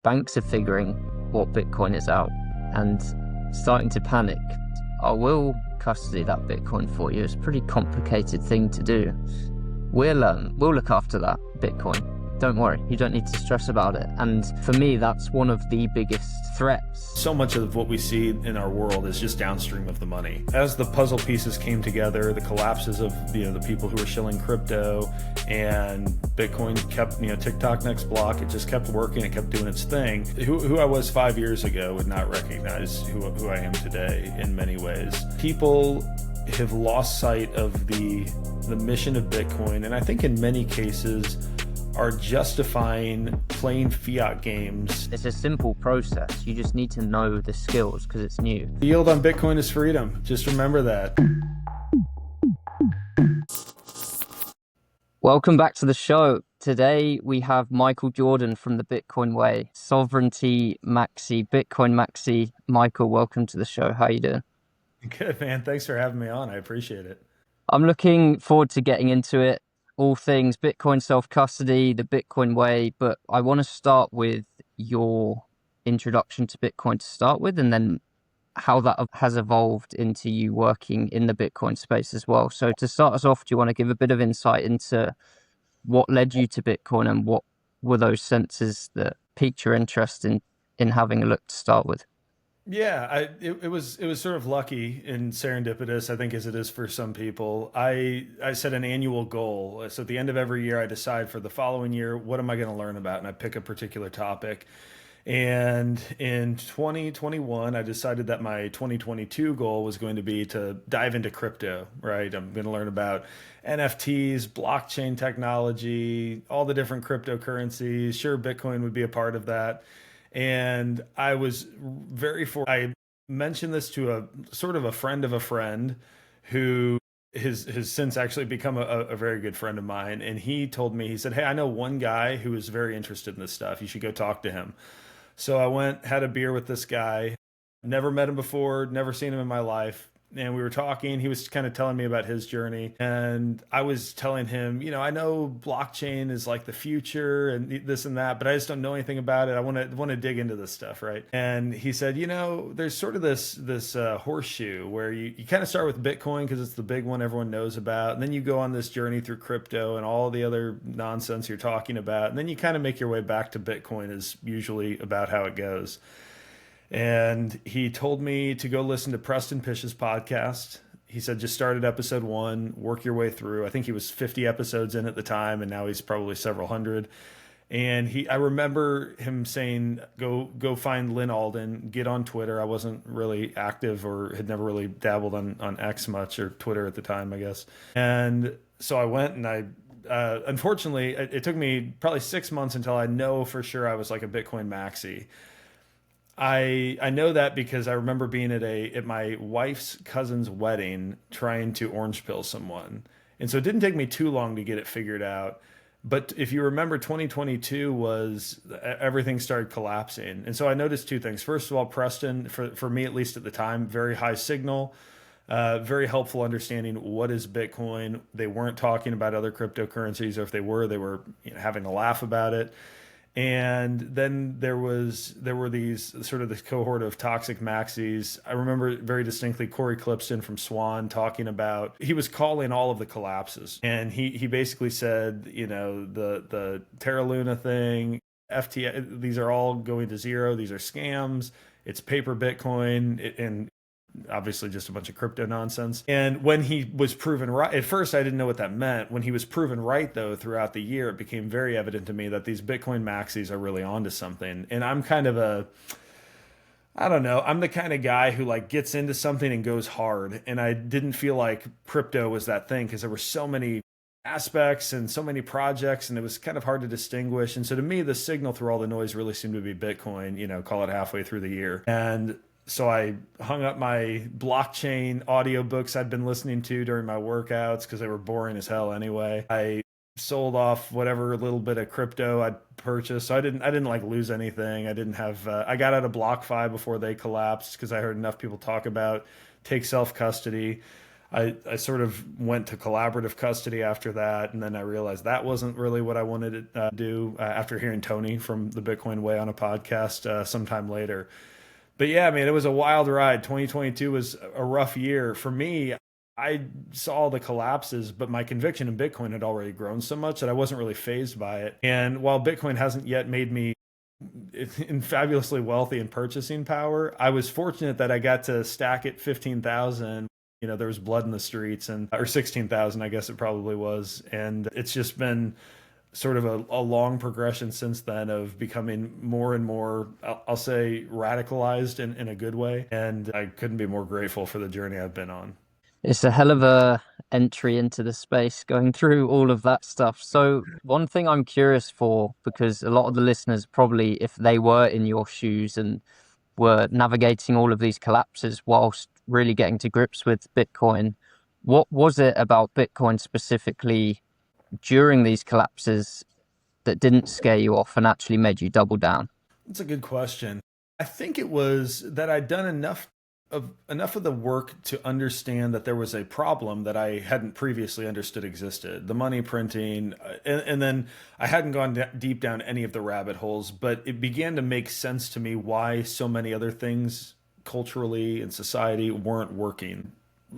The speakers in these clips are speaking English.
banks are figuring what Bitcoin is out and starting to panic. I will custody that Bitcoin for you. It's a pretty complicated thing to do. We'll look after that Bitcoin. Don't worry, you don't need to stress about it. And for me, that's one of the biggest threats. So much of what we see in our world is just downstream of the money. As the puzzle pieces came together, the collapses of the people who were shilling crypto, and Bitcoin kept, TikTok next block, it just kept working, it kept doing its thing. Who I was 5 years ago would not recognize who I am today in many ways. People have lost sight of the mission of Bitcoin, and I think in many cases are justifying playing fiat games. It's a simple process. You just need to know the skills because it's new. The yield on Bitcoin is freedom. Just remember that. Welcome back to the show. Today we have Michael Jordan from the Bitcoin Way, Sovereignty Maxi, Bitcoin Maxi. Michael, welcome to the show. How are you doing? Good, man. Thanks for having me on. I appreciate it. I'm looking forward to getting into it. All things Bitcoin self-custody, the Bitcoin Way, but I want to start with your introduction to Bitcoin to start with, and then how that has evolved into you working in the Bitcoin space as well. So to start us off, do you want to give a bit of insight into what led you to Bitcoin and what were those senses that piqued your interest in having a look to start with? Yeah, it was sort of lucky and serendipitous, I think, as it is for some people. I set an annual goal. So at the end of every year, I decide for the following year, what am I going to learn about? And I pick a particular topic. And in 2021, I decided that my 2022 goal was going to be to dive into crypto, right? I'm going to learn about NFTs, blockchain technology, all the different cryptocurrencies. Sure, Bitcoin would be a part of that. And I was I mentioned this to a sort of a friend of a friend who has since actually become a very good friend of mine. And he told me, he said, "Hey, I know one guy who is very interested in this stuff. You should go talk to him." So I went, had a beer with this guy, never met him before, never seen him in my life. And we were talking, he was kind of telling me about his journey. And I was telling him, I know blockchain is like the future and this and that, but I just don't know anything about it. I want to dig into this stuff, right? And he said, there's sort of this horseshoe where you kind of start with Bitcoin because it's the big one everyone knows about. And then you go on this journey through crypto and all the other nonsense you're talking about. And then you kind of make your way back to Bitcoin is usually about how it goes. And he told me to go listen to Preston Pish's podcast. He said, just start at episode 1, work your way through. I think he was 50 episodes in at the time, and now he's probably several hundred. And I remember him saying, go find Lynn Alden, get on Twitter. I wasn't really active or had never really dabbled on X much, or Twitter at the time, I guess. And so I went, and unfortunately, it took me probably 6 months until I know for sure I was like a Bitcoin maxi. I know that because I remember being at my wife's cousin's wedding trying to orange pill someone. And so it didn't take me too long to get it figured out. But if you remember, 2022 was everything started collapsing. And so I noticed two things. First of all, Preston, for me, at least at the time, very high signal, very helpful understanding what is Bitcoin. They weren't talking about other cryptocurrencies, or if they were having a laugh about it. And then there were these sort of this cohort of toxic maxis. I remember very distinctly Corey Clipston from Swan talking about, he was calling all of the collapses. And he basically said, the Terra Luna thing, FTX, these are all going to zero. These are scams. It's paper Bitcoin. And obviously just a bunch of crypto nonsense. And when he was proven right, at first I didn't know what that meant. When he was proven right, though, throughout the year, it became very evident to me that these Bitcoin maxis are really onto something. And I'm kind of I don't know, I'm the kind of guy who gets into something and goes hard. And I didn't feel like crypto was that thing because there were so many aspects and so many projects, and it was kind of hard to distinguish. And so to me, the signal through all the noise really seemed to be Bitcoin, call it halfway through the year. And so I hung up my blockchain audiobooks I'd been listening to during my workouts because they were boring as hell anyway. I sold off whatever little bit of crypto I'd purchased. So I didn't lose anything. I didn't have, I got out of BlockFi before they collapsed because I heard enough people talk about take self-custody. I sort of went to collaborative custody after that, and then I realized that wasn't really what I wanted to do after hearing Tony from the Bitcoin Way on a podcast sometime later. But yeah, man, it was a wild ride. 2022 was a rough year for me. I saw the collapses, but my conviction in Bitcoin had already grown so much that I wasn't really phased by it. And while Bitcoin hasn't yet made me in fabulously wealthy in purchasing power, I was fortunate that I got to stack at 15,000. You know, there was blood in the streets, and or 16,000, I guess it probably was. And it's just been sort of a long progression since then of becoming more and more, I'll say, radicalized in a good way. And I couldn't be more grateful for the journey I've been on. It's a hell of a entry into the space going through all of that stuff. So one thing I'm curious for, because a lot of the listeners probably, if they were in your shoes and were navigating all of these collapses whilst really getting to grips with Bitcoin, what was it about Bitcoin specifically during these collapses that didn't scare you off and actually made you double down? That's a good question. I think it was that I'd done enough of the work to understand that there was a problem that I hadn't previously understood existed. The money printing, and then I hadn't gone deep down any of the rabbit holes, but it began to make sense to me why so many other things culturally and society weren't working.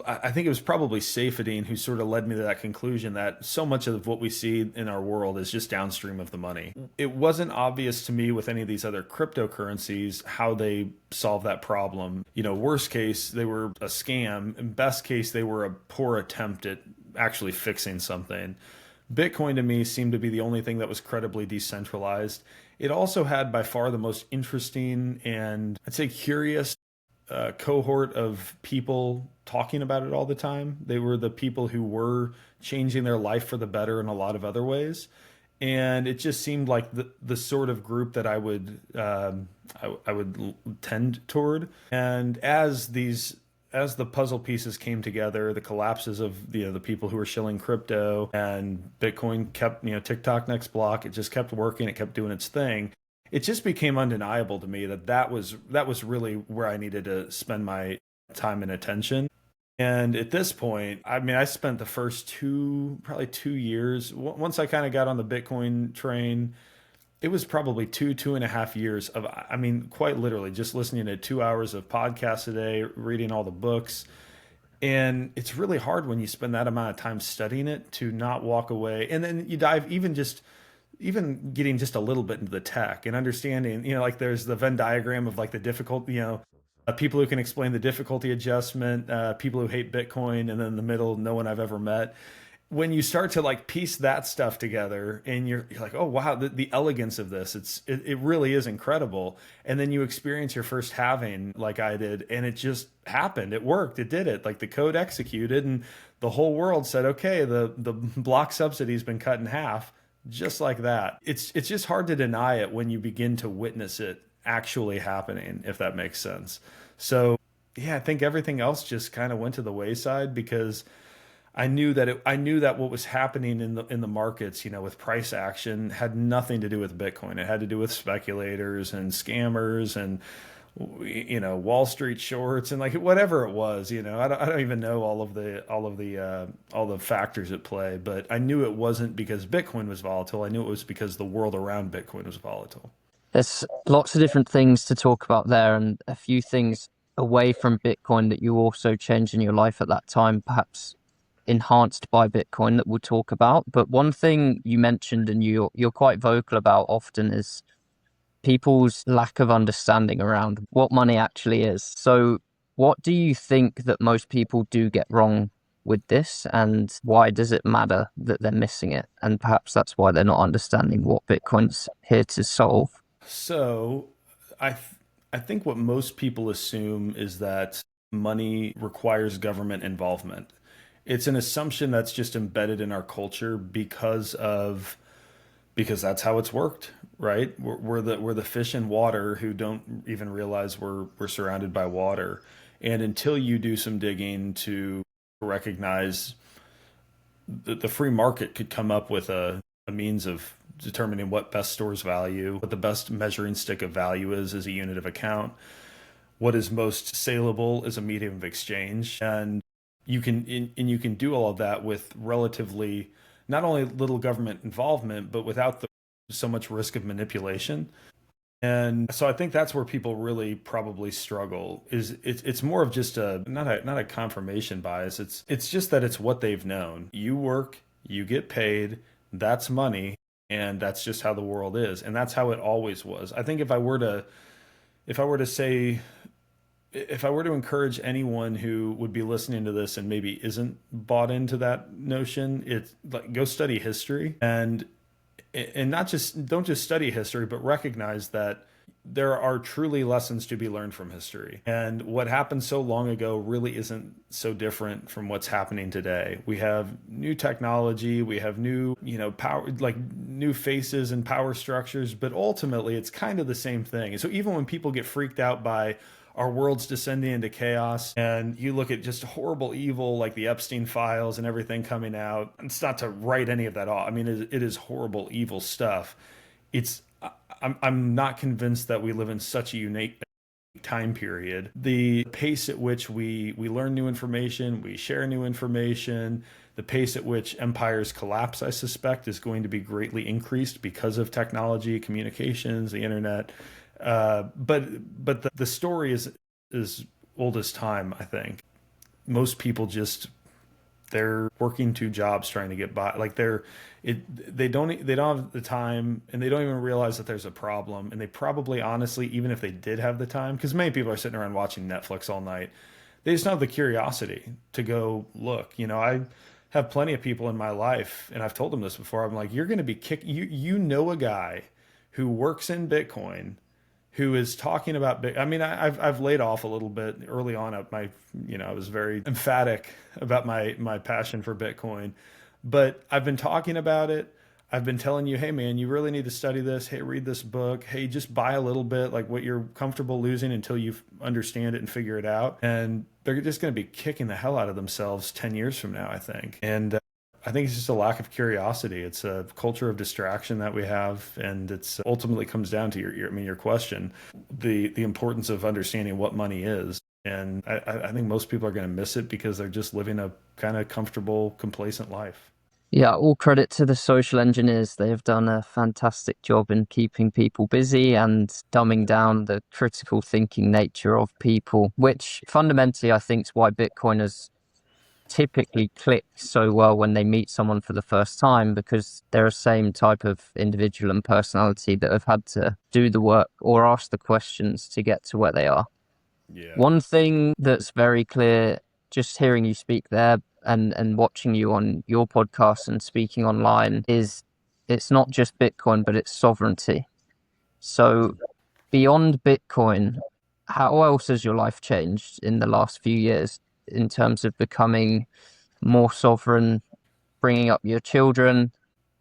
I think it was probably Safedine who sort of led me to that conclusion that so much of what we see in our world is just downstream of the money. It wasn't obvious to me with any of these other cryptocurrencies how they solve that problem. You know, worst case, they were a scam. In best case, they were a poor attempt at actually fixing something. Bitcoin to me seemed to be the only thing that was credibly decentralized. It also had by far the most interesting and I'd say curious cohort of people talking about it all the time. They were the people who were changing their life for the better in a lot of other ways. And it just seemed like the sort of group that I would tend toward. And as the puzzle pieces came together, the collapses of the people who were shilling crypto and Bitcoin kept, TikTok next block, it just kept working, it kept doing its thing. It just became undeniable to me that that was really where I needed to spend my time and attention. And at this point, I mean, I spent the first probably 2 years. Once I kind of got on the Bitcoin train, it was probably 2.5 years of, I mean, quite literally just listening to 2 hours of podcasts a day, reading all the books. And it's really hard when you spend that amount of time studying it to not walk away. And then you dive even getting just a little bit into the tech and understanding, like there's the Venn diagram of like the difficulty, people who can explain the difficulty adjustment, people who hate Bitcoin, and then in the middle, no one I've ever met. When you start to like piece that stuff together and you're like, oh, wow, the elegance of this, it really is incredible. And then you experience your first halving like I did, and it just happened. It worked. It did it. Like the code executed and the whole world said, okay, the block subsidy has been cut in half. Just like that. It's just hard to deny it when you begin to witness it actually happening, if that makes sense. So yeah, I think everything else just kind of went to the wayside because I knew that what was happening in the markets, with price action had nothing to do with Bitcoin. It had to do with speculators and scammers and Wall Street shorts and like whatever it was. I don't even know all the factors at play, but I knew it wasn't because Bitcoin was volatile. I knew it was because the world around Bitcoin was volatile. There's lots of different things to talk about there, and a few things away from Bitcoin that you also changed in your life at that time, perhaps enhanced by Bitcoin, that we'll talk about. But one thing you mentioned and you're quite vocal about often is people's lack of understanding around what money actually is. So what do you think that most people do get wrong with this, and why does it matter that they're missing it? And perhaps that's why they're not understanding what Bitcoin's here to solve. So I think what most people assume is that money requires government involvement. It's an assumption that's just embedded in our culture because that's how it's worked, right? We're the fish in water who don't even realize we're surrounded by water. And until you do some digging to recognize that the free market could come up with a means of determining what best stores value, what the best measuring stick of value is as a unit of account, what is most saleable as a medium of exchange. And and you can do all of that with relatively not only little government involvement, but without so much risk of manipulation. And so I think that's where people really probably struggle is it's more of just a not a confirmation bias. It's just that it's what they've known. You work, you get paid, that's money, and that's just how the world is. And that's how it always was. I think if I were to say if I were to encourage anyone who would be listening to this and maybe isn't bought into that notion, it's like go study history and not just don't just study history, but recognize that there are truly lessons to be learned from history. And what happened so long ago really isn't so different from what's happening today. We have new technology, we have new, power, like new faces and power structures, but ultimately it's kind of the same thing. And so even when people get freaked out by our world's descending into chaos, and you look at just horrible evil like the Epstein files and everything coming out, it's not to write any of that off. I mean, it is horrible, evil stuff. It's I'm not convinced that we live in such a unique time period. The pace at which we learn new information, we share new information, the pace at which empires collapse, I suspect, is going to be greatly increased because of technology, communications, the internet. But the story is old as time, I think. Most people just they're working two jobs trying to get by. Like they don't have the time and they don't even realize that there's a problem. And they probably honestly, even if they did have the time, because many people are sitting around watching Netflix all night, they just don't have the curiosity to go look. I have plenty of people in my life, and I've told them this before. I'm like, you're going to be kicked. You know a guy who works in Bitcoin who is talking about I mean, I've laid off a little bit early on at my, I was very emphatic about my passion for Bitcoin, but I've been talking about it. I've been telling you, hey man, you really need to study this. Hey, read this book. Hey, just buy a little bit, like what you're comfortable losing until you understand it and figure it out. And they're just going to be kicking the hell out of themselves 10 years from now, I think. And I think it's just a lack of curiosity. It's a culture of distraction that we have, and it's ultimately comes down to your question, the importance of understanding what money is. And I think most people are going to miss it because they're just living a kind of comfortable, complacent life. Yeah, all credit to the social engineers. They have done a fantastic job in keeping people busy and dumbing down the critical thinking nature of people, which fundamentally I think is why Bitcoiners typically click so well when they meet someone for the first time, because they're the same type of individual and personality that have had to do the work or ask the questions to get to where they are. Yeah. One thing that's very clear, just hearing you speak there and watching you on your podcast and speaking online, is it's not just Bitcoin, but it's sovereignty. So beyond Bitcoin, how else has your life changed in the last few years in terms of becoming more sovereign, bringing up your children,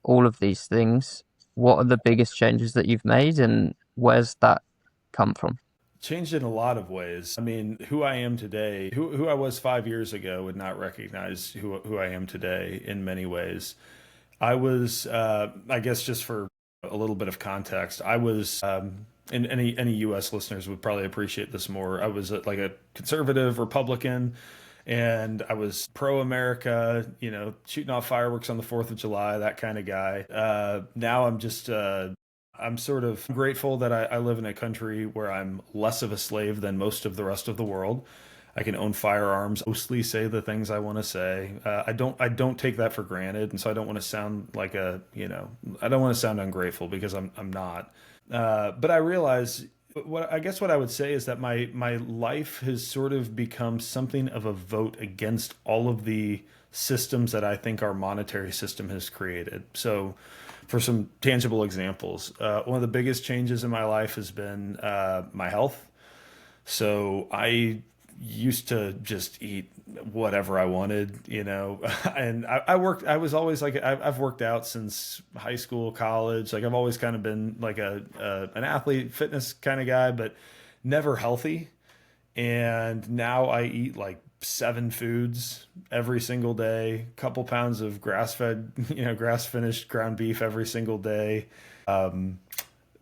all of these things? What are the biggest changes that you've made, and where's that come from? Changed in a lot of ways. I mean, who I am today, who I was 5 years ago would not recognize who I am today in many ways. I was, I guess, just for a little bit of context, I was, and any U.S. listeners would probably appreciate this more. I was like a conservative Republican, and I was pro-America, shooting off fireworks on the 4th of July, that kind of guy. Now I'm just, I'm sort of grateful that I live in a country where I'm less of a slave than most of the rest of the world. I can own firearms, mostly say the things I want to say. I don't take that for granted, and so I don't want to sound like I don't want to sound ungrateful because I'm not. But I realize I guess what I would say is that my life has sort of become something of a vote against all of the systems that I think our monetary system has created. So, for some tangible examples, one of the biggest changes in my life has been my health. So I used to just eat whatever I wanted, and I worked, I was always like, I've worked out since high school, college. Like I've always kind of been like an athlete, fitness kind of guy, but never healthy. And now I eat like 7 foods every single day, couple pounds of grass-fed, grass finished ground beef every single day.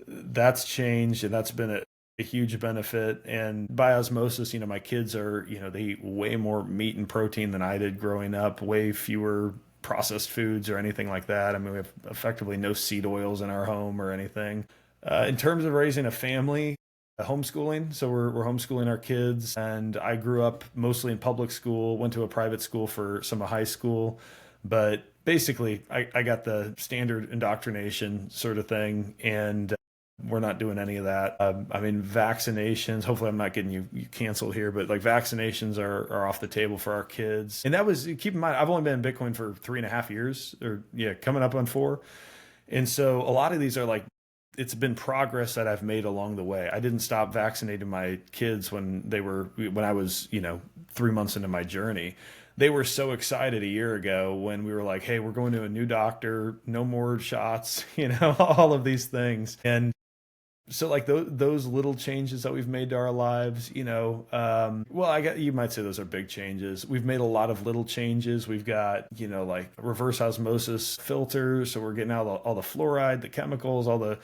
That's changed, and that's been a huge benefit. And by osmosis, my kids are, they eat way more meat and protein than I did growing up, way fewer processed foods or anything like that. I mean, we have effectively no seed oils in our home or anything. In terms of raising a family, homeschooling. So we're homeschooling our kids. And I grew up mostly in public school, went to a private school for some of high school. But basically, I got the standard indoctrination sort of thing. And we're not doing any of that. I mean, vaccinations, hopefully I'm not getting you canceled here, but like vaccinations are off the table for our kids. And that was, keep in mind, I've only been in Bitcoin for 3.5 years, or yeah, coming up on 4. And so a lot of these are like, it's been progress that I've made along the way. I didn't stop vaccinating my kids when I was, 3 months into my journey. They were so excited a year ago when we were like, hey, we're going to a new doctor, no more shots, all of these things. And so like those little changes that we've made to our lives, well, you might say those are big changes. We've made a lot of little changes. We've got, like reverse osmosis filters. So we're getting out all the fluoride, the chemicals, all the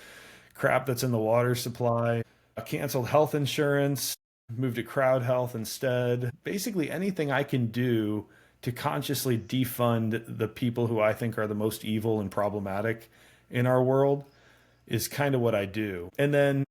crap that's in the water supply. I canceled health insurance, moved to crowd health instead. Basically anything I can do to consciously defund the people who I think are the most evil and problematic in our world is kind of what I do. And then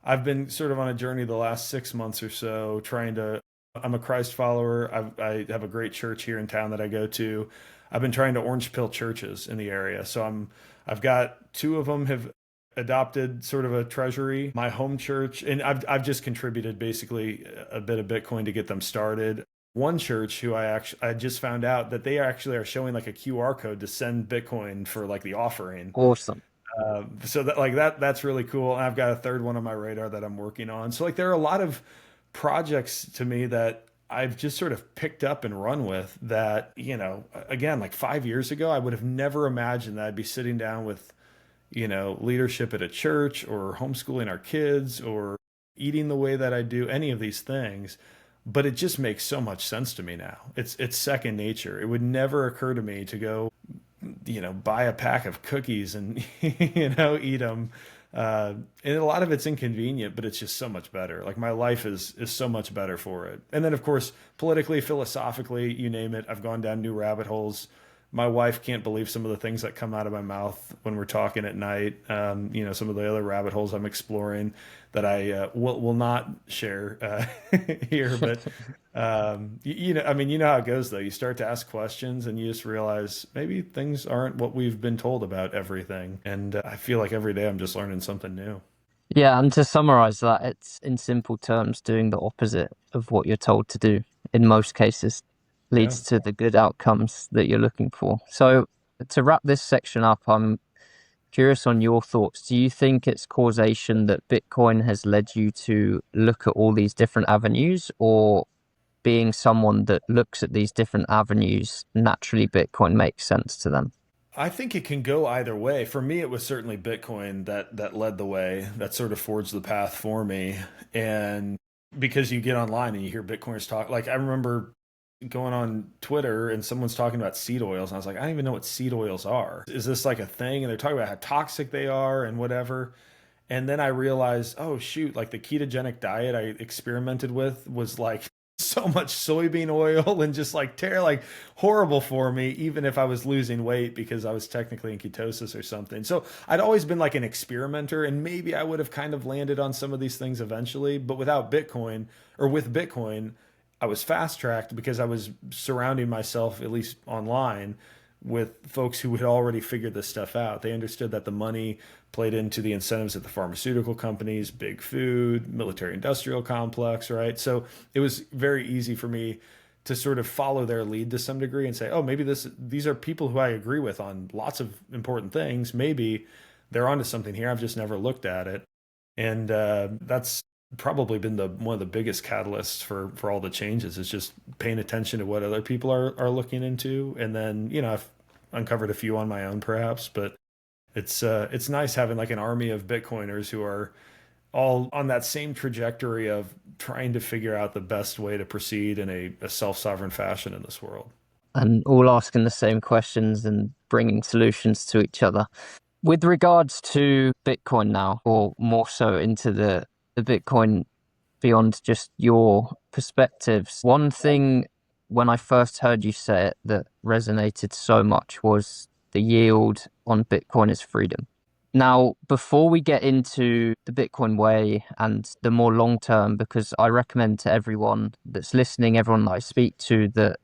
I've been sort of on a journey the last 6 months or so I'm a Christ follower. I have a great church here in town that I go to. I've been trying to orange pill churches in the area. So I've got 2 of them have adopted sort of a treasury. My home church, and I've just contributed basically a bit of Bitcoin to get them started. One church who I just found out that they actually are showing like a QR code to send Bitcoin for like the offering. Awesome. So that's really cool. And I've got a third one on my radar that I'm working on. So like there are a lot of projects to me that I've just sort of picked up and run with that, again, like 5 years ago, I would have never imagined that I'd be sitting down with, leadership at a church or homeschooling our kids or eating the way that I do, any of these things. But it just makes so much sense to me now. It's second nature. It would never occur to me to go buy a pack of cookies and, eat them. And a lot of it's inconvenient, but it's just so much better. Like my life is so much better for it. And then of course, politically, philosophically, you name it, I've gone down new rabbit holes. My wife can't believe some of the things that come out of my mouth when we're talking at night. Some of the other rabbit holes I'm exploring that I will not share here. But how it goes though. You start to ask questions and you just realize maybe things aren't what we've been told about everything. And I feel like every day I'm just learning something new. Yeah, and to summarize that, it's in simple terms doing the opposite of what you're told to do in most cases Yeah. leads to the good outcomes that you're looking for. So to wrap this section up, I'm curious on your thoughts. Do you think it's causation that Bitcoin has led you to look at all these different avenues, or being someone that looks at these different avenues, naturally Bitcoin makes sense to them? I think it can go either way. For me, it was certainly Bitcoin that led the way, that sort of forged the path for me. And because you get online and you hear Bitcoiners talk, like I remember going on Twitter and someone's talking about seed oils, and I was like, I don't even know what seed oils are. Is this like a thing? And they're talking about how toxic they are and whatever. And then I realized, oh shoot, like the ketogenic diet I experimented with was like so much soybean oil and just like horrible for me, even if I was losing weight because I was technically in ketosis or something. So I'd always been like an experimenter, and maybe I would have kind of landed on some of these things eventually, but with Bitcoin, I was fast tracked because I was surrounding myself, at least online, with folks who had already figured this stuff out. They understood that the money played into the incentives of the pharmaceutical companies, big food, military industrial complex, right? So it was very easy for me to sort of follow their lead to some degree and say, oh, maybe these are people who I agree with on lots of important things. Maybe they're onto something here. I've just never looked at it. And that's probably been one of the biggest catalysts for all the changes, is just paying attention to what other people are looking into. And then, I've uncovered a few on my own perhaps, but it's nice having like an army of Bitcoiners who are all on that same trajectory of trying to figure out the best way to proceed in a self-sovereign fashion in this world. And all asking the same questions and bringing solutions to each other. With regards to Bitcoin now, or more so into the the Bitcoin beyond just your perspectives. One thing when I first heard you say it that resonated so much was the yield on Bitcoin is freedom. Now, before we get into the Bitcoin way and the more long term, because I recommend to everyone that's listening, everyone that I speak to, that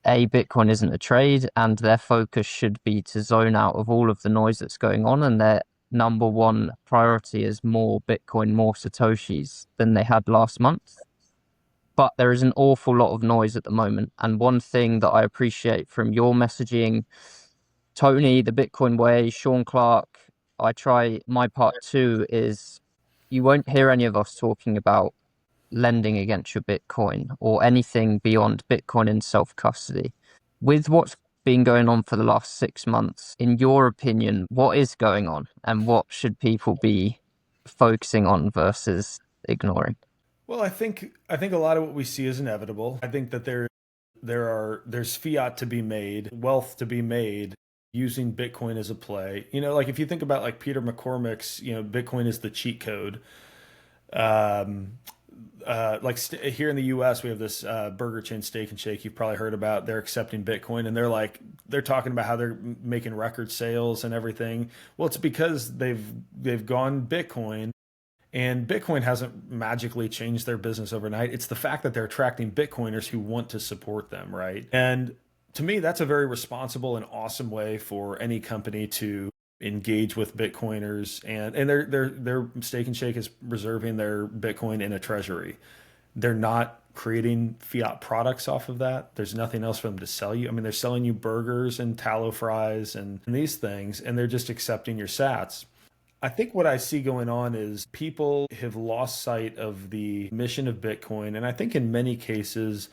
Bitcoin isn't a trade and their focus should be to zone out of all of the noise that's going on, and their number one priority is more Bitcoin, more Satoshis than they had last month. But there is an awful lot of noise at the moment. And one thing that I appreciate from your messaging, Tony, the Bitcoin way, Sean Clark, I try my part too, is you won't hear any of us talking about lending against your Bitcoin or anything beyond Bitcoin in self-custody. With what's been going on for the last 6 months, in your opinion, what is going on and what should people be focusing on versus ignoring? Well, I think a lot of what we see is inevitable. I think that there's fiat to be made, wealth to be made using Bitcoin as a play. Like if you think about like Peter McCormick's, Bitcoin is the cheat code. Um, here in the U.S., we have this burger chain Steak and Shake. You've probably heard about. They're accepting Bitcoin, and they're talking about how they're making record sales and everything. Well, it's because they've gone Bitcoin, and Bitcoin hasn't magically changed their business overnight. It's the fact that they're attracting Bitcoiners who want to support them, right? And to me, that's a very responsible and awesome way for any company to engage with Bitcoiners. And their Steak and Shake is reserving their Bitcoin in a treasury. They're not creating fiat products off of that. There's nothing else for them to sell you. I mean, they're selling you burgers and tallow fries and these things, and they're just accepting your sats. I think what I see going on is people have lost sight of the mission of Bitcoin. And I think in many cases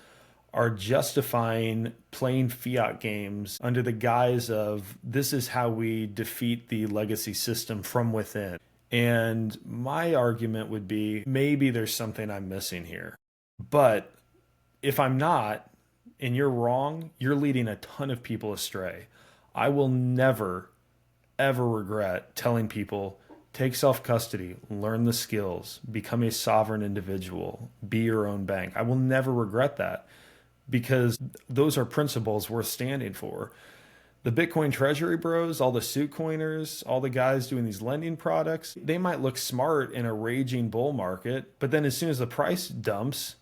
are justifying playing fiat games under the guise of this is how we defeat the legacy system from within. And my argument would be maybe there's something I'm missing here. But if I'm not, and you're wrong, you're leading a ton of people astray. I will never ever regret telling people take self custody, learn the skills, become a sovereign individual, be your own bank. I will never regret that because those are principles worth standing for. The Bitcoin treasury bros, all the suit coiners, all the guys doing these lending products, they might look smart in a raging bull market, but then as soon as the price dumps,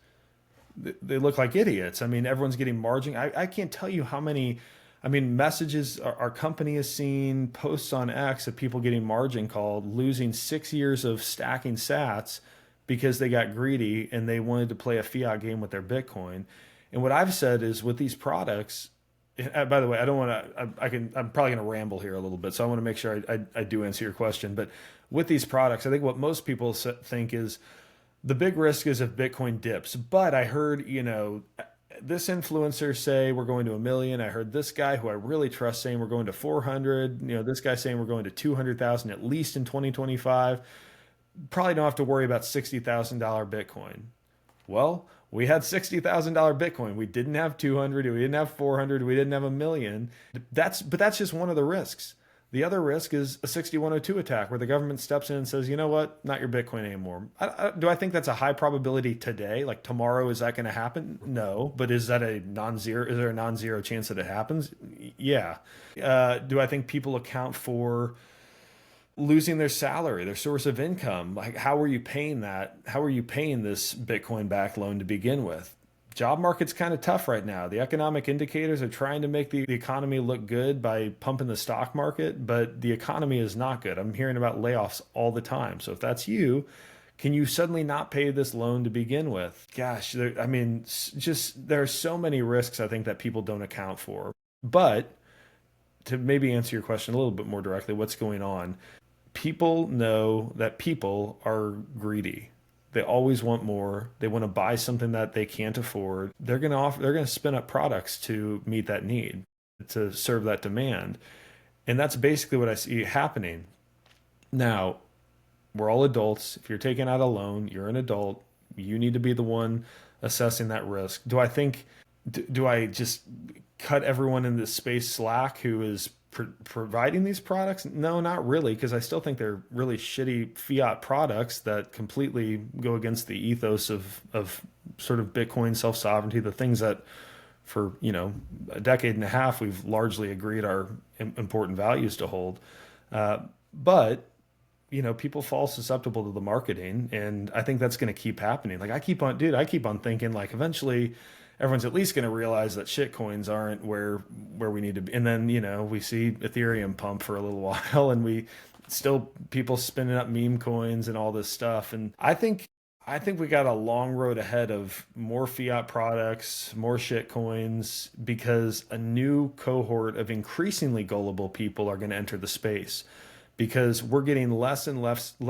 they look like idiots. I mean, everyone's getting margin. I can't tell you how many, messages our company has seen, posts on X of people getting margin called, losing 6 years of stacking sats because they got greedy and they wanted to play a fiat game with their Bitcoin. And what I've said is with these products, by the way, I don't want to, I'm probably going to ramble here a little bit. So I want to make sure I do answer your question. But with these products, I think what most people think is the big risk is if Bitcoin dips. But I heard, this influencer say we're going to 1 million. I heard this guy who I really trust saying we're going to 400. This guy saying we're going to 200,000 at least in 2025. Probably don't have to worry about $60,000 Bitcoin. Well, we had $60,000 Bitcoin. We didn't have 200. We didn't have 400. We didn't have 1 million. But that's just one of the risks. The other risk is a 6102 attack where the government steps in and says, you know what, not your Bitcoin anymore. Do I think that's a high probability today? Like tomorrow, is that going to happen? No. But is that a non-zero? Is there a non-zero chance that it happens? Yeah. Do I think people account for losing their salary, their source of income? Like, how are you paying that? How are you paying this Bitcoin backed loan to begin with? Job market's kind of tough right now. The economic indicators are trying to make the economy look good by pumping the stock market, but the economy is not good. I'm hearing about layoffs all the time. So if that's you, can you suddenly not pay this loan to begin with? Gosh, there are so many risks I think that people don't account for. But to maybe answer your question a little bit more directly, what's going on? People know that people are greedy. They always want more. They want to buy something that they can't afford. They're going to spin up products to meet that need, to serve that demand. And that's basically what I see happening. Now, we're all adults. If you're taking out a loan, you're an adult. You need to be the one assessing that risk. Do I just cut everyone in this space slack who is providing these products? No, not really, because I still think they're really shitty fiat products that completely go against the ethos of sort of Bitcoin self-sovereignty, the things that for, a decade and a half we've largely agreed are important values to hold. But people fall susceptible to the marketing, and I think that's going to keep happening. Like I keep on thinking like eventually everyone's at least going to realize that shit coins aren't where we need to be. And then, we see Ethereum pump for a little while and we still people spinning up meme coins and all this stuff. And I think we got a long road ahead of more fiat products, more shit coins, because a new cohort of increasingly gullible people are going to enter the space, because we're getting less and less the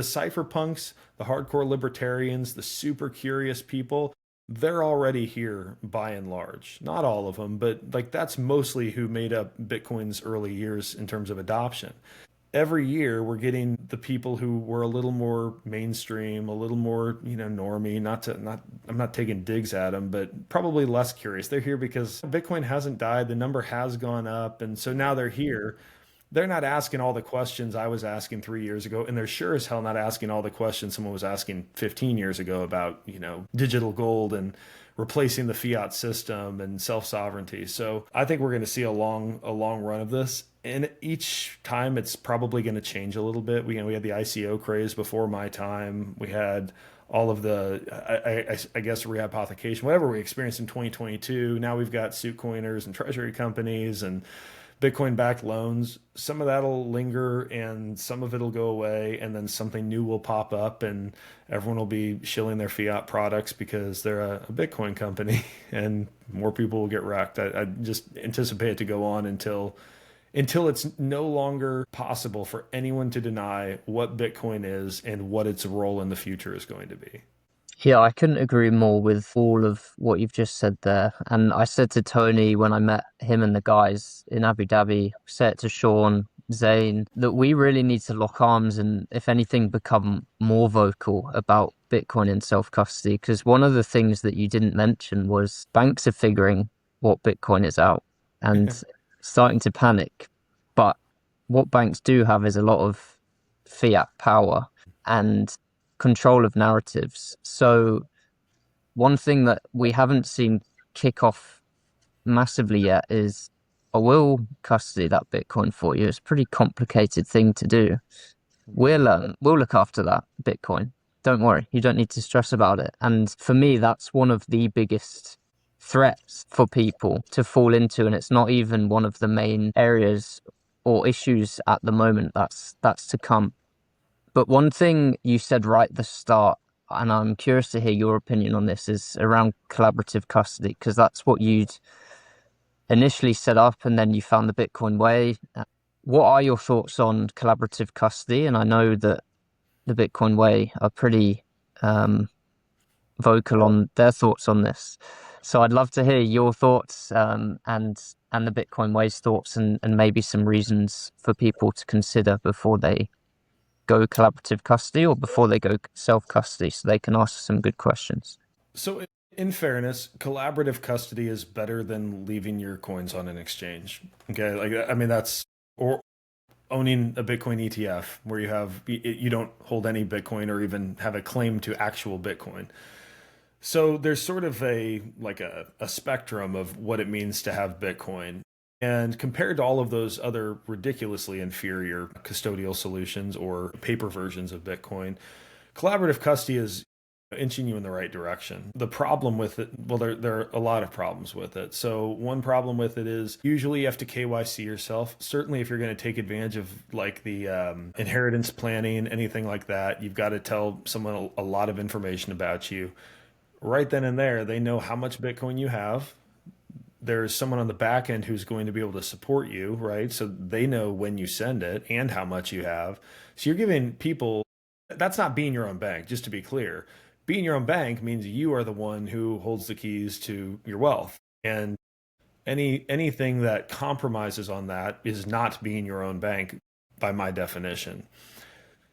cypherpunks, the hardcore libertarians, the super curious people. They're already here by and large. Not all of them, but like that's mostly who made up Bitcoin's early years in terms of adoption. Every year we're getting the people who were a little more mainstream, a little more, normie, I'm not taking digs at them, but probably less curious. They're here because Bitcoin hasn't died, the number has gone up, and so now they're here. They're not asking all the questions I was asking 3 years ago, and they're sure as hell not asking all the questions someone was asking 15 years ago about, digital gold and replacing the fiat system and self-sovereignty. So I think we're going to see a long run of this. And each time it's probably going to change a little bit. We had the ICO craze before my time. We had all of the, I guess, rehypothecation, whatever we experienced in 2022. Now we've got suit coiners and treasury companies and Bitcoin backed loans. Some of that'll linger and some of it'll go away, and then something new will pop up and everyone will be shilling their fiat products because they're a Bitcoin company and more people will get wrecked. I just anticipate it to go on until it's no longer possible for anyone to deny what Bitcoin is and what its role in the future is going to be. Yeah, I couldn't agree more with all of what you've just said there. And I said to Tony when I met him and the guys in Abu Dhabi, said to Sean, Zane, that we really need to lock arms and, if anything, become more vocal about Bitcoin and self-custody. Because one of the things that you didn't mention was banks are figuring what Bitcoin is out and starting to panic. But what banks do have is a lot of fiat power and control of narratives. So one thing that we haven't seen kick off massively yet is, I will custody that Bitcoin for you. It's a pretty complicated thing to do. We'll look after that Bitcoin. Don't worry. You don't need to stress about it. And for me, that's one of the biggest threats for people to fall into, and it's not even one of the main areas or issues at the moment. That's to come. But one thing you said right at the start, and I'm curious to hear your opinion on this, is around collaborative custody, because that's what you'd initially set up and then you found the Bitcoin way. What are your thoughts on collaborative custody? And I know that the Bitcoin way are pretty vocal on their thoughts on this. So I'd love to hear your thoughts and the Bitcoin way's thoughts and maybe some reasons for people to consider before they go collaborative custody or before they go self-custody, so they can ask some good questions. So, in fairness, collaborative custody is better than leaving your coins on an exchange. Okay, like I mean or owning a Bitcoin ETF where you don't hold any Bitcoin or even have a claim to actual Bitcoin. So there's sort of a spectrum of what it means to have Bitcoin. And compared to all of those other ridiculously inferior custodial solutions or paper versions of Bitcoin, collaborative custody is inching you in the right direction. The problem with it, well, there are a lot of problems with it. So one problem with it is usually you have to KYC yourself. Certainly if you're going to take advantage of like the inheritance planning, anything like that, you've got to tell someone a lot of information about you. Right then and there, they know how much Bitcoin you have. There's someone on the back end who's going to be able to support you, right? So they know when you send it and how much you have. So you're giving people, that's not being your own bank, just to be clear. Being your own bank means you are the one who holds the keys to your wealth. And anything that compromises on that is not being your own bank by my definition.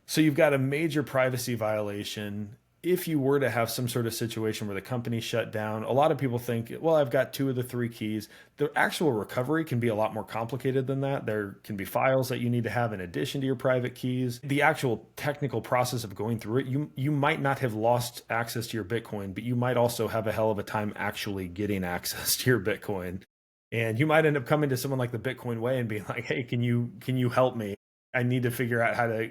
So you've got a major privacy violation if you were to have some sort of situation where the company shut down, a lot of people think, well, I've got two of the three keys. The actual recovery can be a lot more complicated than that. There can be files that you need to have in addition to your private keys. The actual technical process of going through it, you might not have lost access to your Bitcoin, but you might also have a hell of a time actually getting access to your Bitcoin. And you might end up coming to someone like the Bitcoin Way and being like, hey, can you help me? I need to figure out how to,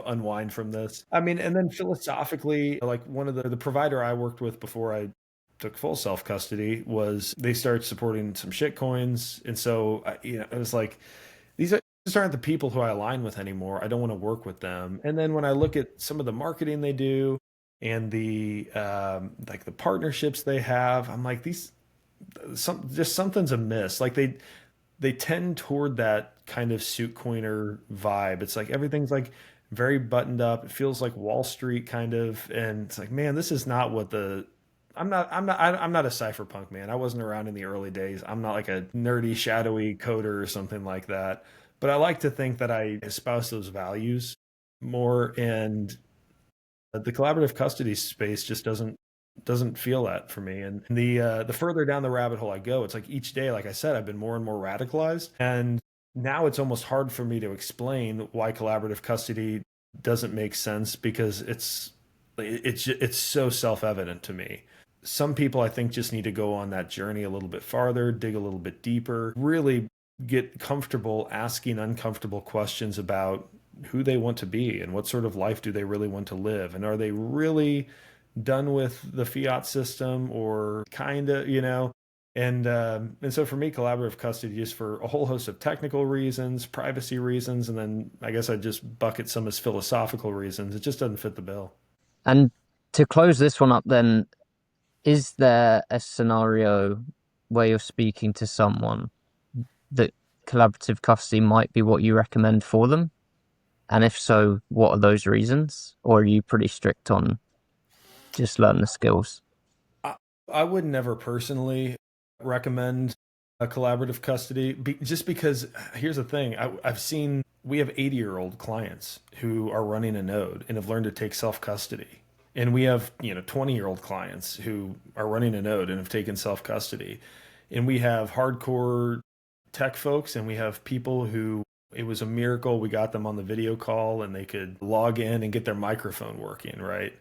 unwind from this. I mean, and then philosophically, like one of the provider I worked with before I took full self custody was they started supporting some shit coins, and so it was like these aren't the people who I align with anymore. I don't want to work with them. And then when I look at some of the marketing they do and the like the partnerships they have, I'm like just something's amiss. Like they tend toward that kind of suit coiner vibe. It's like everything's like very buttoned up. It feels like Wall Street kind of, and it's like, man, this is not what the. I'm not a cypherpunk man. I wasn't around in the early days. I'm not like a nerdy, shadowy coder or something like that. But I like to think that I espouse those values more, and the collaborative custody space just doesn't feel that for me. And the further down the rabbit hole I go, it's like each day, like I said, I've been more and more radicalized, and now it's almost hard for me to explain why collaborative custody doesn't make sense because it's so self-evident to me. Some people I think just need to go on that journey a little bit farther, dig a little bit deeper, really get comfortable asking uncomfortable questions about who they want to be and what sort of life do they really want to live, and are they really done with the fiat system or kind of, and so for me, collaborative custody is for a whole host of technical reasons, privacy reasons, and then I guess I just bucket some as philosophical reasons. It just doesn't fit the bill. And to close this one up, then, is there a scenario where you're speaking to someone that collaborative custody might be what you recommend for them? And if so, what are those reasons? Or are you pretty strict on just learn the skills? I, I would never personally recommend a collaborative custody just because here's the thing. I've seen we have 80-year-old clients who are running a node and have learned to take self custody. And we have, 20-year-old clients who are running a node and have taken self custody. And we have hardcore tech folks and we have people who it was a miracle we got them on the video call and they could log in and get their microphone working, right?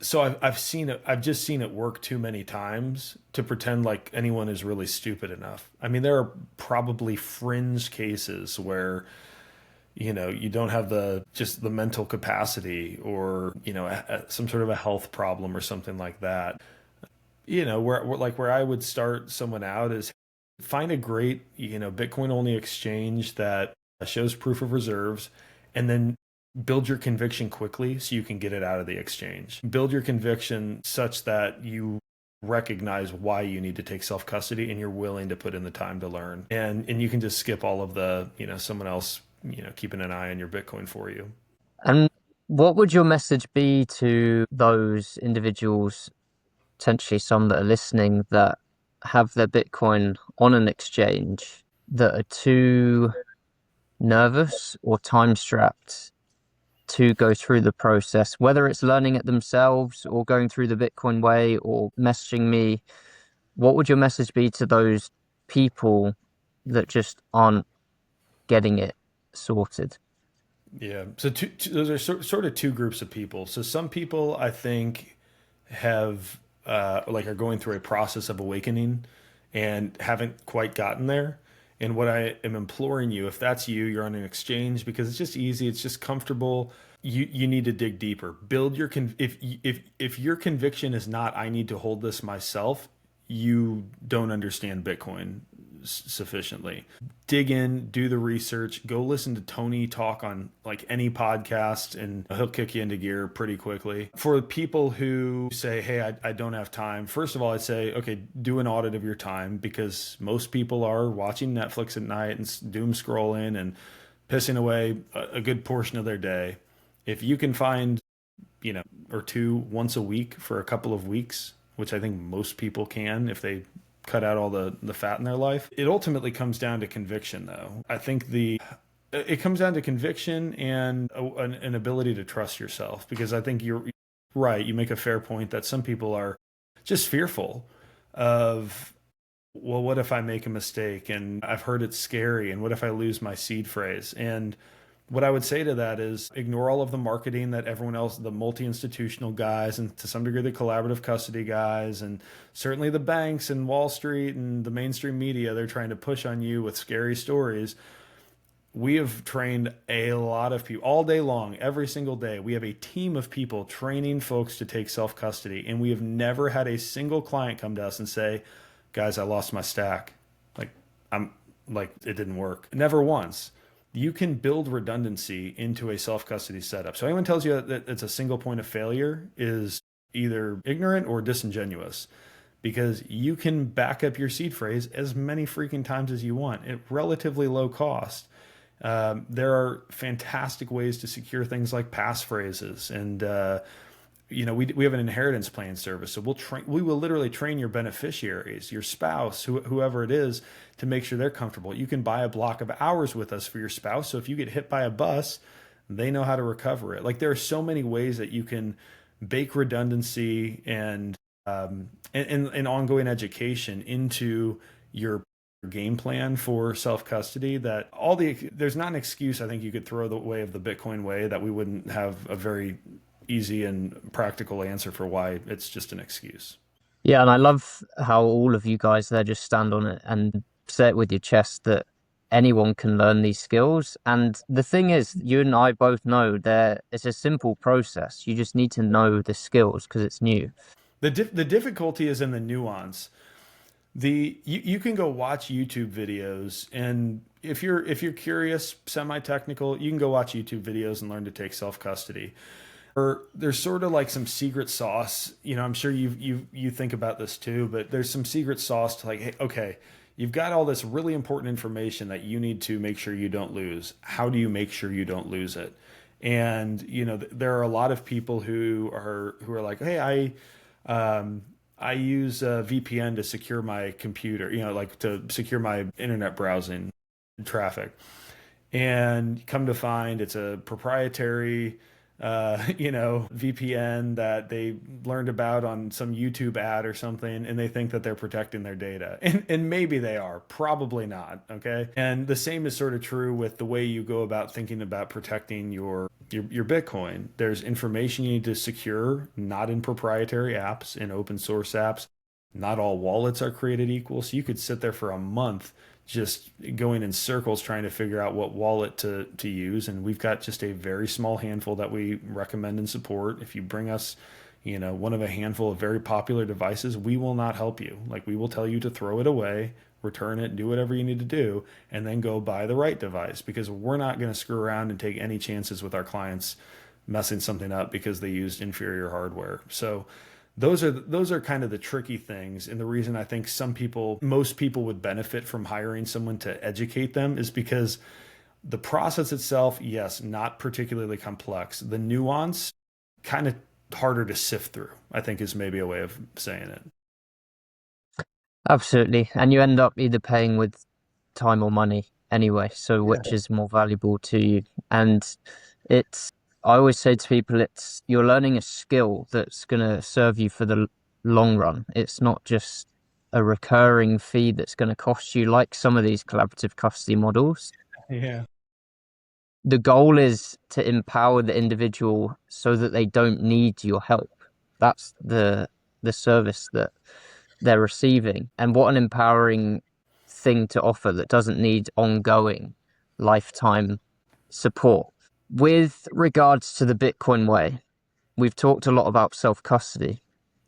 So I've seen it. I've just seen it work too many times to pretend like anyone is really stupid enough. I mean, there are probably fringe cases where you don't have the mental capacity or some sort of a health problem or something like that. Where I would start someone out is find a great Bitcoin only exchange that shows proof of reserves, and then build your conviction quickly so you can get it out of the exchange. Build your conviction such that you recognize why you need to take self custody and you're willing to put in the time to learn. And you can just skip all of the, someone else, keeping an eye on your Bitcoin for you. And what would your message be to those individuals, potentially some that are listening, that have their Bitcoin on an exchange that are too nervous or time strapped to go through the process, whether it's learning it themselves or going through the Bitcoin way or messaging me? What would your message be to those people that just aren't getting it sorted? Yeah. So those are sort of two groups of people. So some people I think have are going through a process of awakening and haven't quite gotten there. And what I am imploring you, if that's you, you're on an exchange because it's just easy, it's just comfortable. You need to dig deeper. Build your if your conviction is not I need to hold this myself, you don't understand Bitcoin sufficiently. Dig in, do the research, go listen to Tony talk on like any podcast, and he'll kick you into gear pretty quickly. For people who say, hey, I don't have time, first of all, I'd say, okay, do an audit of your time because most people are watching Netflix at night and doom scrolling and pissing away a good portion of their day. If you can find, or two once a week for a couple of weeks, which I think most people can if they cut out all the fat in their life. It ultimately comes down to conviction, though. I think it comes down to conviction and an ability to trust yourself, because I think Right. You make a fair point that some people are just fearful of, well, what if I make a mistake? And I've heard it's scary. And what if I lose my seed phrase? And what I would say to that is ignore all of the marketing that everyone else, the multi-institutional guys, and to some degree the collaborative custody guys, and certainly the banks and Wall Street and the mainstream media, they're trying to push on you with scary stories. We have trained a lot of people all day long, every single day. We have a team of people training folks to take self custody, and we have never had a single client come to us and say, "Guys, I lost my stack. Like, I'm like, it didn't work." Never once. You can build redundancy into a self custody setup. So, anyone tells you that it's a single point of failure is either ignorant or disingenuous, because you can back up your seed phrase as many freaking times as you want at relatively low cost. There are fantastic ways to secure things like passphrases, and we have an inheritance plan service, so we will literally train your beneficiaries, your spouse, whoever it is, to make sure they're comfortable. You can buy a block of hours with us for your spouse, so if you get hit by a bus, they know how to recover it. Like, there are so many ways that you can bake redundancy and ongoing education into your game plan for self custody, that there's not an excuse I think you could throw the way of the Bitcoin way that we wouldn't have a very easy and practical answer for why it's just an excuse. Yeah, and I love how all of you guys there just stand on it and say it with your chest that anyone can learn these skills. And the thing is, you and I both know that it's a simple process. You just need to know the skills because it's new. The difficulty is in the nuance. You can go watch YouTube videos, and if you're curious, semi-technical, you can go watch YouTube videos and learn to take self-custody. Or there's sort of like some secret sauce. I'm sure you think about this too, but there's some secret sauce to, like, hey, okay, you've got all this really important information that you need to make sure you don't lose. How do you make sure you don't lose it? And there are a lot of people who are like, hey, I use a VPN to secure my computer, like to secure my internet browsing traffic. And come to find it's a proprietary, VPN that they learned about on some YouTube ad or something, and they think that they're protecting their data. And maybe they are, probably not. Okay. And the same is sort of true with the way you go about thinking about protecting your Bitcoin. There's information you need to secure, not in proprietary apps, in open source apps. Not all wallets are created equal. So you could sit there for a month just going in circles trying to figure out what wallet to use. And we've got just a very small handful that we recommend and support. If you bring us, one of a handful of very popular devices, we will not help you. Like, we will tell you to throw it away, return it, do whatever you need to do, and then go buy the right device, because we're not going to screw around and take any chances with our clients messing something up because they used inferior hardware. So those are kind of the tricky things. And the reason I think most people would benefit from hiring someone to educate them is because the process itself, yes, not particularly complex. The nuance, kind of harder to sift through, I think, is maybe a way of saying it. Absolutely. And you end up either paying with time or money anyway. So which Yeah. is more valuable to you? And it's, I always say to people, you're learning a skill that's going to serve you for the long run. It's not just a recurring fee that's going to cost you like some of these collaborative custody models. Yeah. The goal is to empower the individual so that they don't need your help. That's the service that they're receiving. And what an empowering thing to offer that doesn't need ongoing lifetime support. With regards to the Bitcoin way, we've talked a lot about self-custody,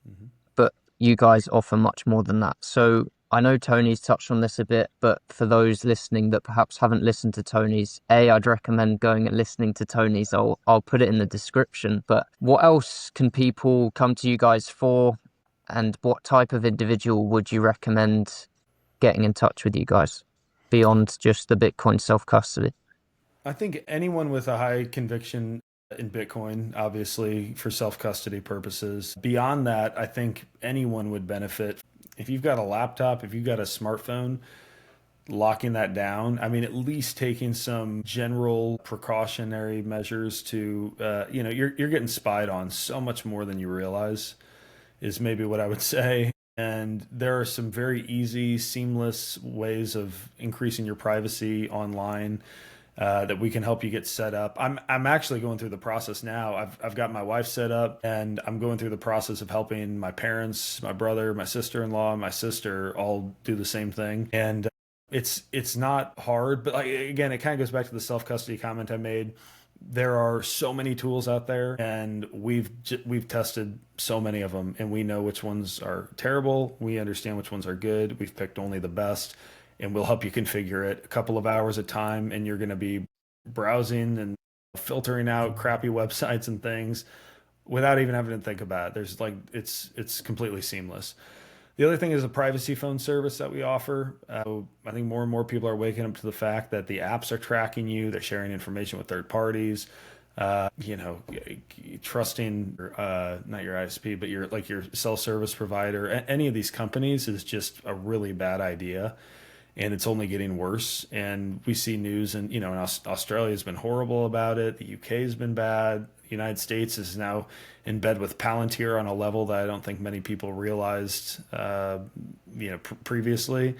Mhm. but you guys offer much more than that. So I know Tony's touched on this a bit, but for those listening that perhaps haven't listened to Tony's, I'd recommend going and listening to Tony's. I'll put it in the description. But what else can people come to you guys for? And what type of individual would you recommend getting in touch with you guys beyond just the Bitcoin self-custody? I think anyone with a high conviction in Bitcoin, obviously for self custody purposes. Beyond that, I think anyone would benefit. If you've got a laptop, if you've got a smartphone, locking that down. I mean, at least taking some general precautionary measures to, you're getting spied on so much more than you realize, is maybe what I would say. And there are some very easy, seamless ways of increasing your privacy online that we can help you get set up. I'm actually going through the process now. I've got my wife set up, and I'm going through the process of helping my parents, my brother, my sister-in-law, my sister all do the same thing. And it's not hard, but like, again, it kind of goes back to the self-custody comment I made. There are so many tools out there, and we've tested so many of them, and we know which ones are terrible. We understand which ones are good. We've picked only the best, and we'll help you configure it a couple of hours at a time, and you're going to be browsing and filtering out crappy websites and things without even having to think about it. There's like it's completely seamless. The other thing is a privacy phone service that we offer. I think more and more people are waking up to the fact that the apps are tracking you. They're sharing information with third parties. You know, trusting not your ISP, but your cell service provider. Any of these companies is just a really bad idea, and it's only getting worse. And we see news, and in Australia has been horrible about it. The UK has been bad. The United States is now in bed with Palantir on a level that I don't think many people realized, previously.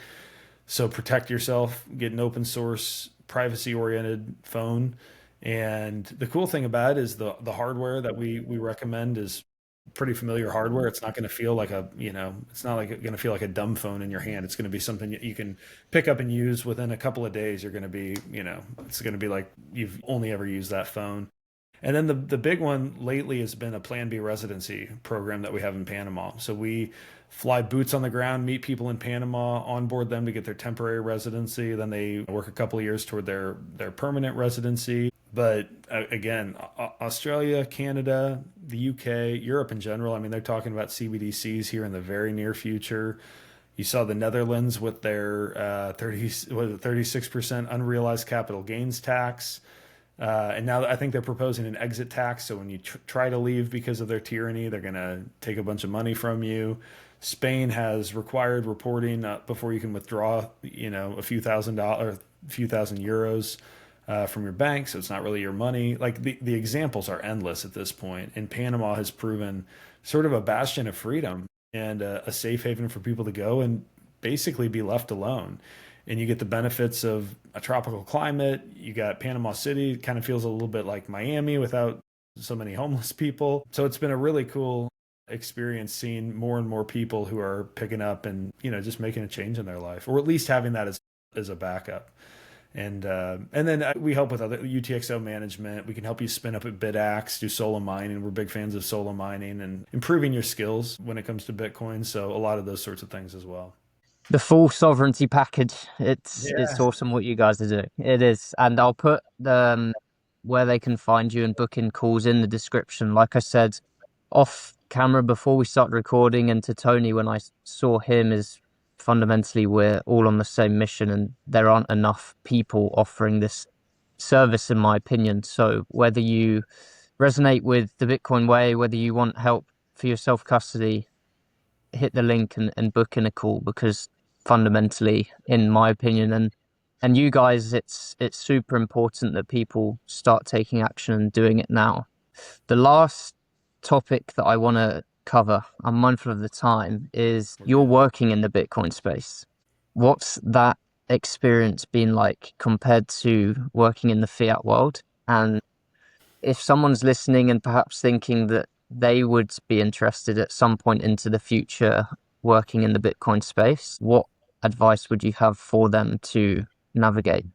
So protect yourself. Get an open source, privacy oriented phone. And the cool thing about it is the hardware that we recommend is pretty familiar hardware. It's not going to feel like it's not like going to feel like a dumb phone in your hand. It's going to be something that you can pick up and use within a couple of days. You're going to be, it's going to be like you've only ever used that phone. And then the big one lately has been a Plan B residency program that we have in Panama. So we fly boots on the ground, meet people in Panama, onboard them to get their temporary residency. Then they work a couple of years toward their permanent residency. But again, Australia, Canada, the UK, Europe in general, I mean, they're talking about CBDCs here in the very near future. You saw the Netherlands with their 36% unrealized capital gains tax. And now I think they're proposing an exit tax. So when you try to leave because of their tyranny, they're going to take a bunch of money from you. Spain has required reporting before you can withdraw, a few $1,000s, a few thousand euros from your bank. So it's not really your money. Like the examples are endless at this point. And Panama has proven sort of a bastion of freedom and a safe haven for people to go and basically be left alone. And you get the benefits of a tropical climate. You got Panama City, kind of feels a little bit like Miami without so many homeless people. So it's been a really cool experience seeing more and more people who are picking up and, just making a change in their life, or at least having that as a backup. And then we help with other UTXO management. We can help you spin up at BitAxe, do solo mining. We're big fans of solo mining and improving your skills when it comes to Bitcoin. So a lot of those sorts of things as well. The full sovereignty package. It's Yeah. awesome what you guys are doing. It is, and I'll put where they can find you and book in calls in the description. Like I said, off camera before we started recording, and to Tony when I saw him, is fundamentally we're all on the same mission, and there aren't enough people offering this service, in my opinion. So whether you resonate with the Bitcoin way, whether you want help for your self custody, hit the link and book in a call, because fundamentally, in my opinion, and you guys, it's super important that people start taking action and doing it now. The last topic that I want to cover, I'm mindful of the time, is you're working in the Bitcoin space. What's that experience been like compared to working in the fiat world? And if someone's listening and perhaps thinking that they would be interested at some point into the future working in the Bitcoin space, what advice would you have for them to navigate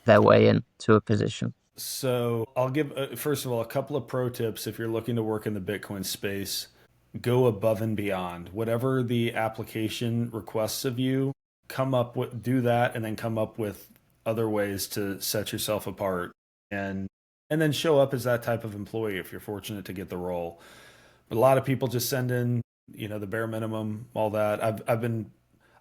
their way into a position? So I'll give, first of all, a couple of pro tips if you're looking to work in the Bitcoin space. Go above and beyond. Whatever the application requests of you, do that, and then come up with other ways to set yourself apart, and then show up as that type of employee if you're fortunate to get the role. But a lot of people just send in, the bare minimum, all that.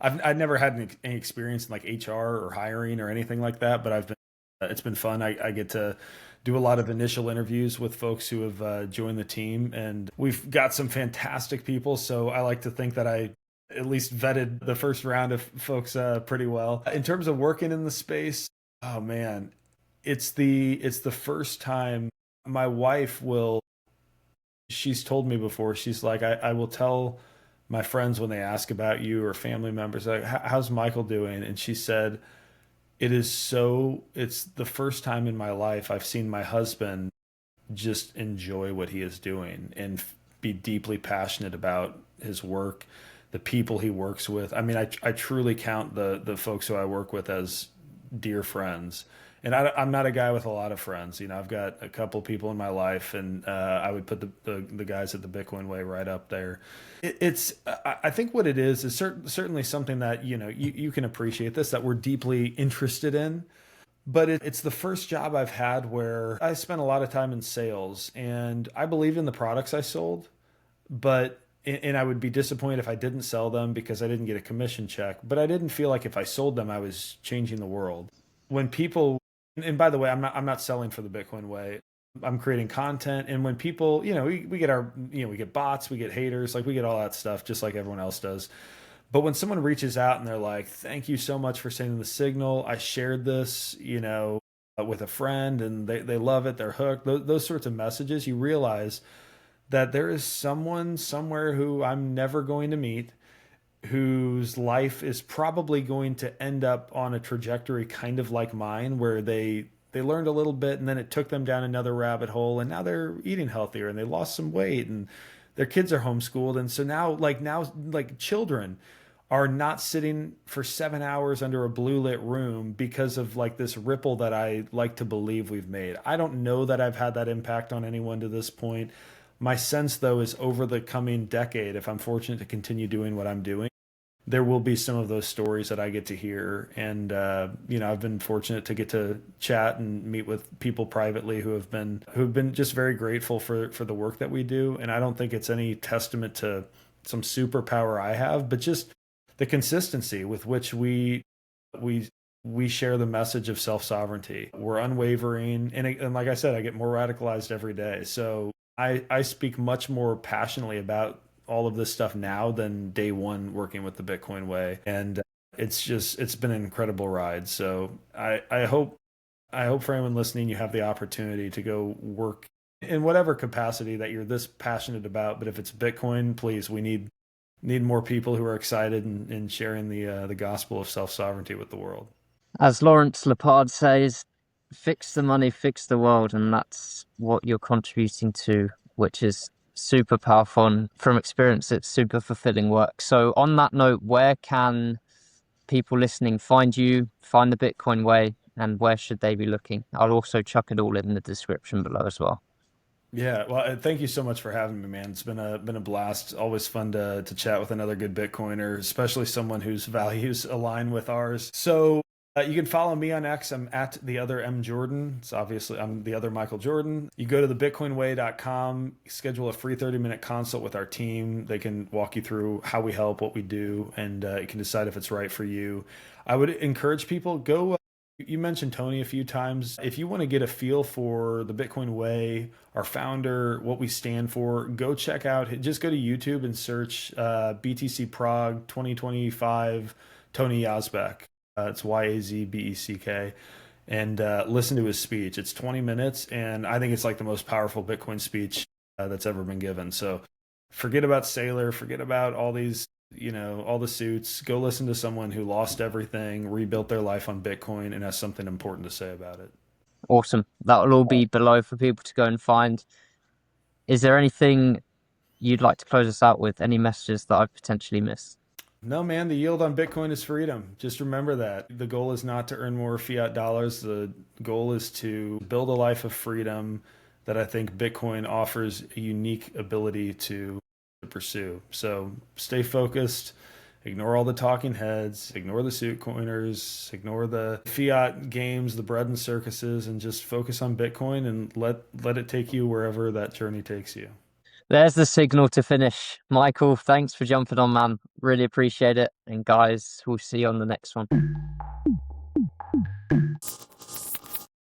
I've never had any experience in like HR or hiring or anything like that, but it's been fun. I get to do a lot of initial interviews with folks who have joined the team, and we've got some fantastic people. So I like to think that I at least vetted the first round of folks pretty well. In terms of working in the space, oh man, it's the first time my wife will. She's told me before. She's like, I will tell my friends when they ask about you or family members, like, how's Michael doing? And she said, it's the first time in my life I've seen my husband just enjoy what he is doing and be deeply passionate about his work, the people he works with. I mean, I truly count the folks who I work with as dear friends. And I'm not a guy with a lot of friends. You know, I've got a couple people in my life, and I would put the guys at the Bitcoin way right up there. I think what it is certainly something that, you know, you can appreciate this, that we're deeply interested in. But it's the first job I've had where I spent a lot of time in sales, and I believed in the products I sold, but and I would be disappointed if I didn't sell them because I didn't get a commission check. But I didn't feel like if I sold them, I was changing the world. When people, and by the way, I'm not selling for the Bitcoin way. I'm creating content, and when people, you know, we get our, you know, we get bots, we get haters, like we get all that stuff, just like everyone else does. But when someone reaches out and they're like, "Thank you so much for sending the signal. I shared this, you know, with a friend, and they love it. They're hooked." Those sorts of messages, you realize that there is someone somewhere who I'm never going to meet, whose life is probably going to end up on a trajectory kind of like mine, where they learned a little bit and then it took them down another rabbit hole, and now they're eating healthier and they lost some weight and their kids are homeschooled, and so now children are not sitting for 7 hours under a blue lit room because of like this ripple that I like to believe we've made. I don't know that I've had that impact on anyone to this point. My sense, though, is over the coming decade, if I'm fortunate to continue doing what I'm doing, there will be some of those stories that I get to hear. And, you know, I've been fortunate to get to chat and meet with people privately who've been just very grateful for the work that we do. And I don't think it's any testament to some superpower I have, but just the consistency with which we we share the message of self-sovereignty. We're unwavering. And like I said, I get more radicalized every day. So I speak much more passionately about all of this stuff now than day one working with the Bitcoin way. And it's been an incredible ride. So I hope for anyone listening, you have the opportunity to go work in whatever capacity that you're this passionate about. But if it's Bitcoin, please, we need more people who are excited and sharing the gospel of self-sovereignty with the world. As Lawrence Lepard says, fix the money, fix the world, and that's what you're contributing to, which is super powerful, and from experience it's super fulfilling work. So on that note, where can people listening find you, find the Bitcoin way, and where should they be looking? I'll also chuck it all in the description below as well. Yeah, well, thank you so much for having me, man. It's been a blast. Always fun to chat with another good Bitcoiner, especially someone whose values align with ours. So you can follow me on X. I'm at the other M Jordan. So obviously I'm the other Michael Jordan. You go to thebitcoinway.com, schedule a free 30-minute consult with our team. They can walk you through how we help, what we do, and you can decide if it's right for you. I would encourage people, go. You mentioned Tony a few times. If you want to get a feel for the Bitcoin way, our founder, what we stand for, go check out, just go to YouTube and search BTC Prague 2025 Tony Yazbek. It's Yazbeck. And listen to his speech. It's 20 minutes, and I think it's like the most powerful Bitcoin speech that's ever been given. So forget about Sailor, forget about all these, you know, all the suits. Go listen to someone who lost everything, rebuilt their life on Bitcoin, and has something important to say about it. Awesome. That will all be below for people to go and find. Is there anything you'd like to close us out with? Any messages that I've potentially missed? No, man, the yield on Bitcoin is freedom. Just remember that. The goal is not to earn more fiat dollars. The goal is to build a life of freedom that I think Bitcoin offers a unique ability to pursue. So stay focused, ignore all the talking heads, ignore the suit coiners, ignore the fiat games, the bread and circuses, and just focus on Bitcoin and let it take you wherever that journey takes you. There's the signal to finish. Michael, thanks for jumping on, man. Really appreciate it. And guys, we'll see you on the next one.